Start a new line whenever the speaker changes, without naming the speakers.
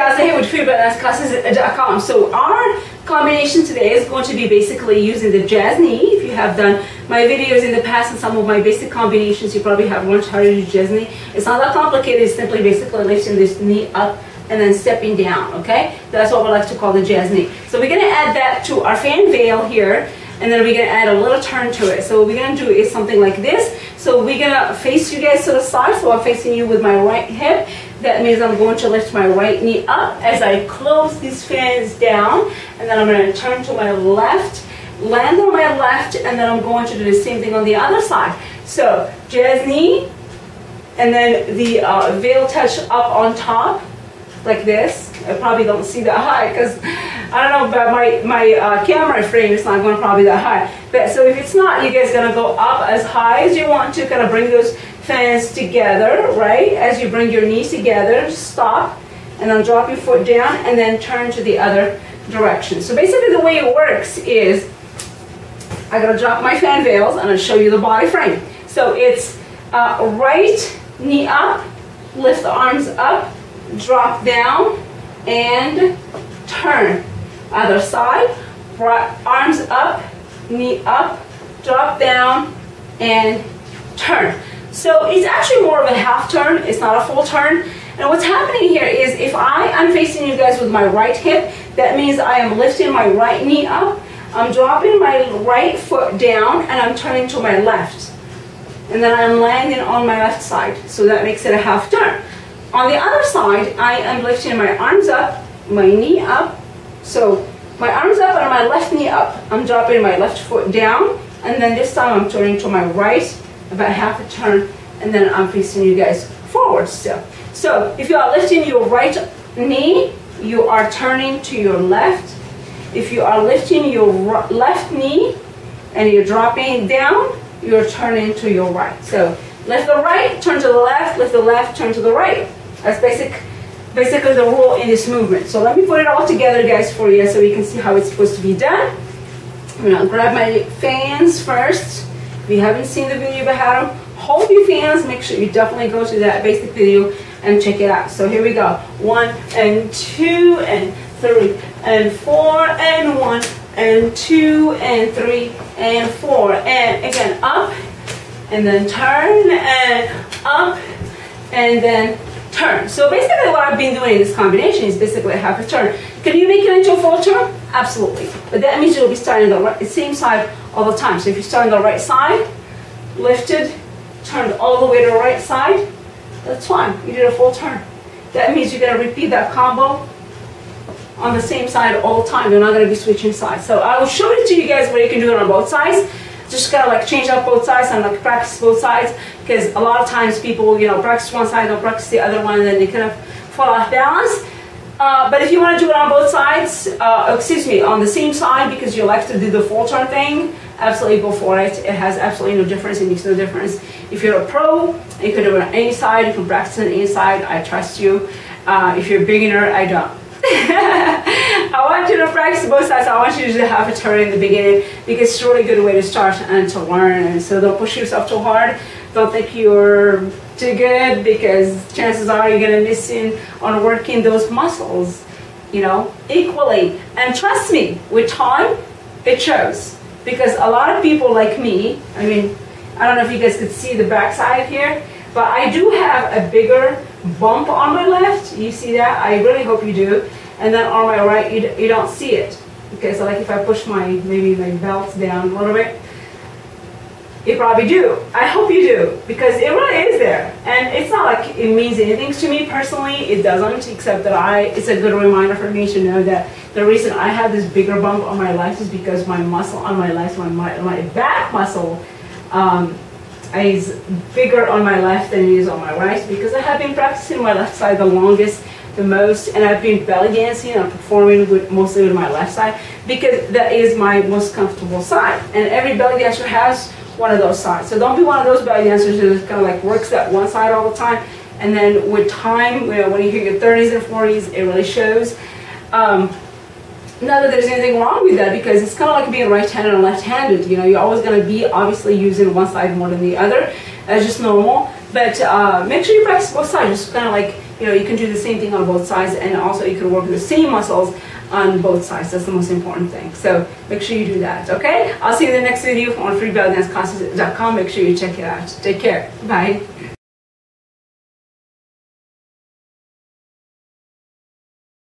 guys are here with freebalanceClasses.com. So our combination today is going to be basically using the jazz knee. If you have done my videos in the past and some of my basic combinations, you probably have learned how to do jazz knee. It's not that complicated. It's simply basically lifting this knee up and then stepping down, okay? That's what we like to call the jazz knee. So we're gonna add that to our fan veil here, and then we're gonna add a little turn to it. So what we're gonna do is something like this. So we're gonna face you guys to the side. So I'm facing you with my right hip. That means I'm going to lift my right knee up as I close these fans down, and then I'm gonna turn to my left, land on my left, and then I'm going to do the same thing on the other side. So jazz knee, and then the veil touch up on top, like this. I probably don't see that high because I don't know, but my camera frame is not going probably that high. But so if it's not, you guys gonna go up as high as you want to, kind of bring those fans together, right? As you bring your knees together, stop, and then drop your foot down, and then turn to the other direction. So basically the way it works is, I gotta drop my fan veils and I'll show you the body frame. So it's right knee up, lift the arms up, drop down, and turn. Other side, arms up, knee up, drop down, and turn. So it's actually more of a half turn. It's not a full turn. And what's happening here is, if I'm facing you guys with my right hip, that means I am lifting my right knee up, I'm dropping my right foot down, and I'm turning to my left. And then I'm landing on my left side. So that makes it a half turn. On the other side, I am lifting my arms up, my knee up. So my arms up and my left knee up. I'm dropping my left foot down, and then this time I'm turning to my right, about half a turn, and then I'm facing you guys forward still. So if you are lifting your right knee, you are turning to your left. If you are lifting your left knee and you're dropping down, you're turning to your right. So lift the right, turn to the left, lift the left, turn to the right. That's basically the rule in this movement. So let me put it all together, guys, for you so you can see how it's supposed to be done. I'm gonna grab my fans first. If you haven't seen the video about how to hold your fans, make sure you definitely go to that basic video and check it out. So here we go. 1 and 2 and 3 and 4 and 1 and 2 and 3 and 4. And again, up and then turn and up and then turn. So basically what I've been doing in this combination is basically a half a turn. Can you make it into a full turn? Absolutely. But that means you'll be starting the same side all the time. So if you start on the right side, lifted, turned all the way to the right side, that's fine. You did a full turn. That means you're going to repeat that combo on the same side all the time. You're not going to be switching sides. So I will show it to you guys where you can do it on both sides. Just kind of like change up both sides and like practice both sides, because a lot of times people, you know, practice one side, don't practice the other one, and then they kind of fall off balance. But if you want to do it on both sides, on the same side, because you like to do the full turn thing, absolutely go for it. It has absolutely no difference. It makes no difference. If you're a pro, you can do it on any side. You can practice on any side. I trust you. If you're a beginner, I don't. I want you to practice both sides. I want you to have a turn in the beginning, because it's a really good way to start and to learn. And so don't push yourself too hard. Don't think you're too good, because chances are you're going to miss on working those muscles, you know, equally. And trust me, with time, it shows. Because a lot of people like me, I mean, I don't know if you guys could see the back side here, but I do have a bigger bump on my left. You see that? I really hope you do. And then on my right, you don't see it. Okay, so like if I push maybe my belt down a little bit, you probably do. I hope you do, because it really is there. And it's not like it means anything to me personally. It doesn't, except that it's a good reminder for me to know that the reason I have this bigger bump on my left is because my muscle on my left, my back muscle, is bigger on my left than it is on my right, because I have been practicing my left side the longest, the most, and I've been belly dancing and performing mostly with my left side, because that is my most comfortable side. And every belly dancer has one of those sides. So don't be one of those belly dancers who kind of like works that one side all the time, and then with time, you know, when you hit your 30s and 40s, it really shows. Not that there's anything wrong with that, because it's kind of like being right-handed and left-handed. You know, you're always going to be obviously using one side more than the other. That's just normal. But make sure you practice both sides. Just kind of like, you can do the same thing on both sides, and also you can work the same muscles on both sides. That's the most important thing. So make sure you do that, okay? I'll see you in the next video on freebodydanceclasses.com. Make sure you check it out. Take care. Bye.